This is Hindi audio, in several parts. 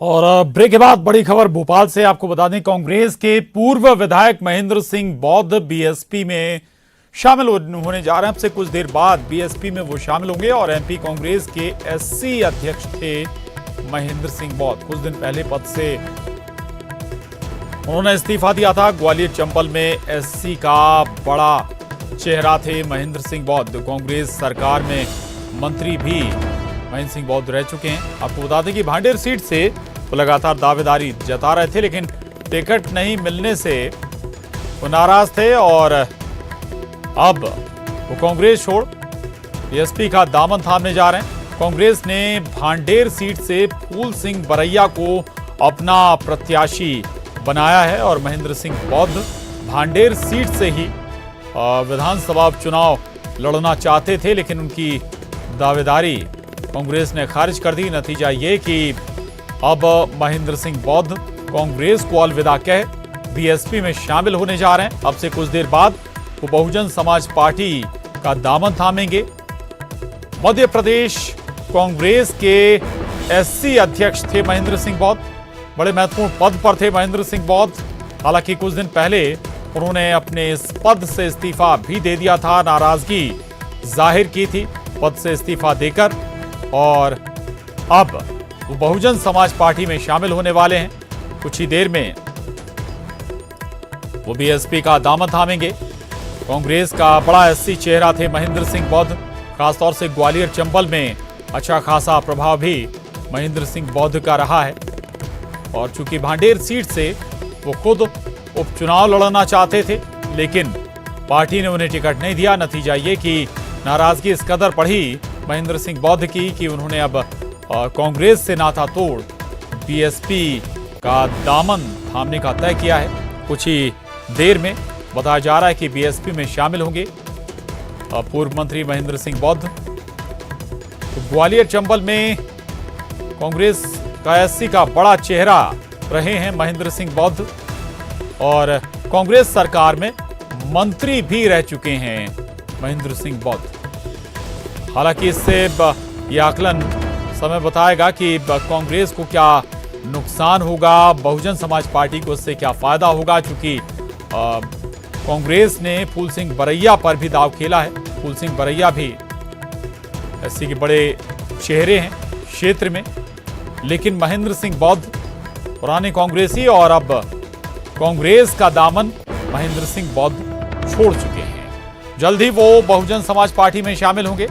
और ब्रेक के बाद बड़ी खबर भोपाल से आपको बता दें, कांग्रेस के पूर्व विधायक महेंद्र सिंह बौद्ध बीएसपी में शामिल होने जा रहे हैं। अब से कुछ देर बाद बीएसपी में वो शामिल होंगे और एमपी कांग्रेस के एससी अध्यक्ष थे महेंद्र सिंह बौद्ध। कुछ दिन पहले पद से उन्होंने इस्तीफा दिया था। ग्वालियर चंबल में एससी का बड़ा चेहरा थे महेंद्र सिंह बौद्ध। कांग्रेस सरकार में मंत्री भी महेंद्र सिंह बौद्ध रह चुके हैं। आपको बता दें कि भांडेर सीट से वो लगातार दावेदारी जता रहे थे, लेकिन टिकट नहीं मिलने से वो नाराज थे और अब वो कांग्रेस छोड़ बीएसपी का दामन थामने जा रहे हैं। कांग्रेस ने भांडेर सीट से फूल सिंह बरैया को अपना प्रत्याशी बनाया है और महेंद्र सिंह बौद्ध भांडेर सीट से ही विधानसभा चुनाव लड़ना चाहते थे, लेकिन उनकी दावेदारी कांग्रेस ने खारिज कर दी। नतीजा ये कि अब महेंद्र सिंह बौद्ध कांग्रेस को अलविदा कह बीएसपी में शामिल होने जा रहे हैं। अब से कुछ देर बाद वो बहुजन समाज पार्टी का दामन थामेंगे। मध्य प्रदेश कांग्रेस के एससी अध्यक्ष थे महेंद्र सिंह बौद्ध। बड़े महत्वपूर्ण पद पर थे महेंद्र सिंह बौद्ध। हालांकि कुछ दिन पहले उन्होंने अपने इस पद से इस्तीफा भी दे दिया था, नाराजगी जाहिर की थी पद से इस्तीफा देकर, और अब वो बहुजन समाज पार्टी में शामिल होने वाले हैं। कुछ ही देर में वो बीएसपी का दामन थामेंगे। कांग्रेस का बड़ा एससी चेहरा थे महेंद्र सिंह बौद्ध। खासतौर से ग्वालियर चंबल में अच्छा खासा प्रभाव भी महेंद्र सिंह बौद्ध का रहा है और चूंकि भांडेर सीट से वो खुद उपचुनाव लड़ना चाहते थे, लेकिन पार्टी ने उन्हें टिकट नहीं दिया। नतीजा ये कि नाराजगी इस कदर बढ़ी महेंद्र सिंह बौद्ध की कि उन्होंने अब कांग्रेस से नाता तोड़ बीएसपी का दामन थामने का तय किया है। कुछ ही देर में बताया जा रहा है कि बीएसपी में शामिल होंगे पूर्व मंत्री महेंद्र सिंह बौद्ध। तो ग्वालियर चंबल में कांग्रेस का एससी का बड़ा चेहरा रहे हैं महेंद्र सिंह बौद्ध और कांग्रेस सरकार में मंत्री भी रह चुके हैं महेंद्र सिंह बौद्ध। हालांकि इससे यह आकलन समय बताएगा कि कांग्रेस को क्या नुकसान होगा, बहुजन समाज पार्टी को इससे क्या फायदा होगा, क्योंकि कांग्रेस ने फूल सिंह बरैया पर भी दांव खेला है। फूल सिंह बरैया भी एससी के बड़े चेहरे हैं क्षेत्र में, लेकिन महेंद्र सिंह बौद्ध पुराने कांग्रेसी और अब कांग्रेस का दामन महेंद्र सिंह बौद्ध छोड़ चुके हैं। जल्द ही वो बहुजन समाज पार्टी में शामिल होंगे।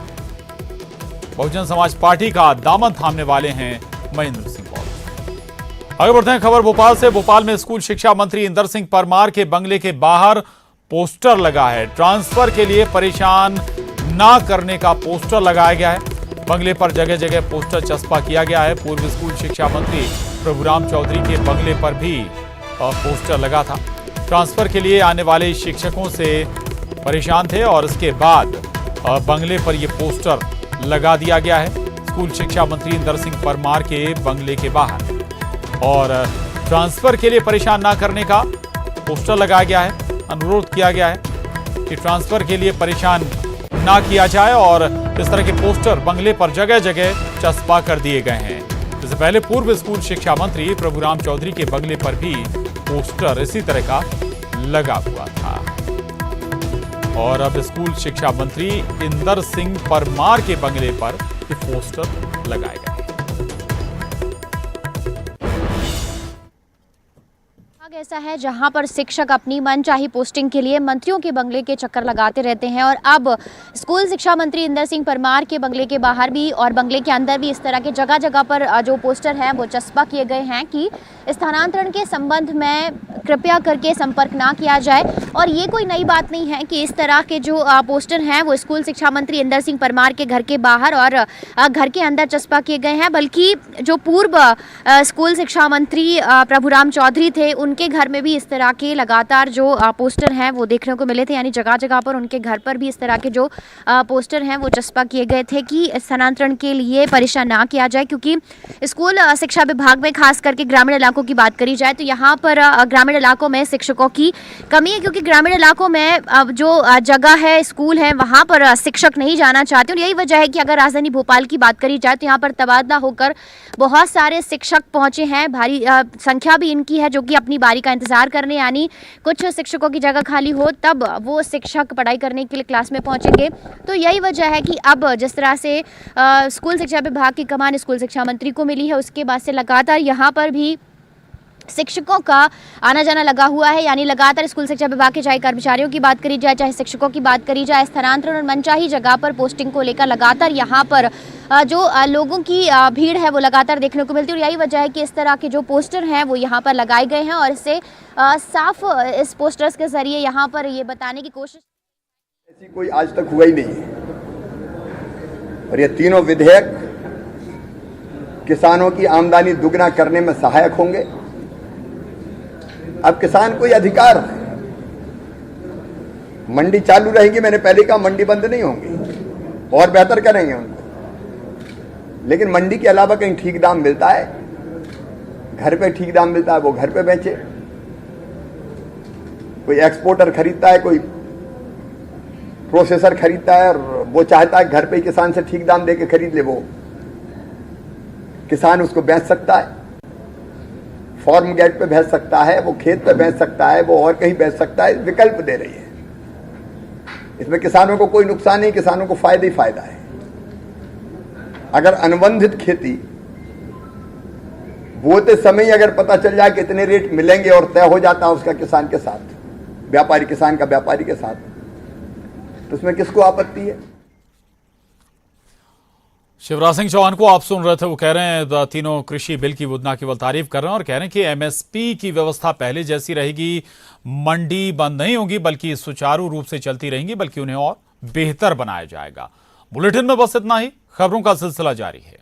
बहुजन समाज पार्टी का दामन थामने वाले हैं महेंद्र सिंह बौद्ध। आगे बढ़ते हैं खबर भोपाल से। भोपाल में स्कूल शिक्षा मंत्री इंदर सिंह परमार के बंगले के बाहर पोस्टर लगा है। ट्रांसफर के लिए परेशान ना करने का पोस्टर लगाया गया है। बंगले पर जगह जगह पोस्टर चस्पा किया गया है। पूर्व स्कूल शिक्षा मंत्री प्रभुराम चौधरी के बंगले पर भी पोस्टर लगा था। ट्रांसफर के लिए आने वाले शिक्षकों से परेशान थे और इसके बाद बंगले पर यह पोस्टर लगा दिया गया है स्कूल शिक्षा मंत्री इंदर सिंह परमार के बंगले के बाहर। और ट्रांसफर के लिए परेशान ना करने का पोस्टर लगाया गया है। अनुरोध किया गया है कि ट्रांसफर के लिए परेशान ना किया जाए और इस तरह के पोस्टर बंगले पर जगह जगह चस्पा कर दिए गए हैं। इससे पहले पूर्व स्कूल शिक्षा मंत्री प्रभुराम चौधरी के बंगले पर भी पोस्टर इसी तरह का लगा हुआ था और अब स्कूल शिक्षा मंत्री इंदर सिंह परमार के बंगले पर ये पोस्टर लगाए गए। ऐसा है जहां पर शिक्षक अपनी मनचाही पोस्टिंग के लिए मंत्रियों के बंगले के चक्कर लगाते रहते हैं और अब स्कूल शिक्षा मंत्री इंदर सिंह परमार के बंगले के बाहर भी और बंगले के अंदर भी इस तरह के जगह जगह पर जो पोस्टर हैं वो चस्पा किए गए हैं कि स्थानांतरण के संबंध में कृपया करके संपर्क ना किया जाए। और ये कोई नई बात नहीं है कि इस तरह के जो पोस्टर हैं वो स्कूल शिक्षा मंत्री इंदर सिंह परमार के घर के बाहर और घर के अंदर चस्पा किए गए हैं, बल्कि जो पूर्व स्कूल शिक्षा मंत्री प्रभुराम चौधरी थे उनके उनके घर में भी इस तरह के लगातार जो पोस्टर हैं वो देखने को मिले थे, यानी जगह जगह पर उनके घर पर भी इस तरह के जो पोस्टर हैं वो चस्पा किए गए थे कि स्थानांतरण के लिए परेशान ना किया जाए। क्योंकि स्कूल शिक्षा विभाग में खास करके ग्रामीण इलाकों की बात करी जाए तो यहाँ पर ग्रामीण इलाकों में शिक्षकों की कमी है, क्योंकि ग्रामीण इलाकों में जो जगह है, स्कूल है, वहाँ पर शिक्षक नहीं जाना चाहते। और यही वजह है कि अगर राजधानी भोपाल की बात करी जाए तो यहाँ पर तबादला होकर बहुत सारे शिक्षक पहुँचे हैं। भारी संख्या भी इनकी है जो कि अपनी बारी का इंतजार करने, यानी कुछ शिक्षकों की जगह खाली हो तब वो शिक्षक पढ़ाई करने के लिए क्लास में पहुँचेंगे। तो यही वजह है कि अब जिस तरह से स्कूल शिक्षा विभाग की कमान स्कूल शिक्षा मंत्री को मिली है, उसके बाद से लगातार यहाँ पर भी शिक्षकों का आना जाना लगा हुआ है। यानी लगातार स्कूल शिक्षा विभाग के चाहे कर्मचारियों की बात करी जाए, चाहे शिक्षकों की बात करी जाए, स्थानांतरण और मनचाही जगह पर पोस्टिंग को लेकर लगातार यहाँ पर जो लोगों की भीड़ है वो लगातार देखने को मिलती है। और यही वजह है कि इस तरह के जो पोस्टर हैं वो यहाँ पर लगाए गए हैं और इससे साफ इस पोस्टर्स के जरिए यहाँ पर ये बताने की कोशिश ऐसी कोई आज तक हुआ ही नहीं है। और ये तीनों विधेयक किसानों की आमदनी दुगना करने में सहायक होंगे। अब किसान कोई अधिकार है, मंडी चालू रहेगी, मैंने पहले कहा मंडी बंद नहीं होंगी और बेहतर करेंगे उनको, लेकिन मंडी के अलावा कहीं ठीक दाम मिलता है, घर पे ठीक दाम मिलता है वो घर पे बेचे। कोई एक्सपोर्टर खरीदता है, कोई प्रोसेसर खरीदता है और वो चाहता है घर पे ही किसान से ठीक दाम देके खरीद ले, वो किसान उसको बेच सकता है, फार्म गेट पे बेच सकता है, वो खेत पे बेच सकता है, वो और कहीं बेच सकता है। विकल्प दे रही है, इसमें किसानों को कोई नुकसान नहीं, किसानों को फायदा ही फायदा है। अगर अनुबंधित खेती बोते समय अगर पता चल जाए कितने रेट मिलेंगे और तय हो जाता है उसका किसान के साथ, व्यापारी किसान का व्यापारी के साथ, तो उसमें किसको आपत्ति है। शिवराज सिंह चौहान को आप सुन रहे थे, वो कह रहे हैं तीनों कृषि बिल की वो ना केवल तारीफ कर रहे हैं और कह रहे हैं कि एमएसपी की व्यवस्था पहले जैसी रहेगी, मंडी बंद नहीं होगी बल्कि सुचारू रूप से चलती रहेंगी, बल्कि उन्हें और बेहतर बनाया जाएगा। बुलेटिन में बस इतना ही, खबरों का सिलसिला जारी है।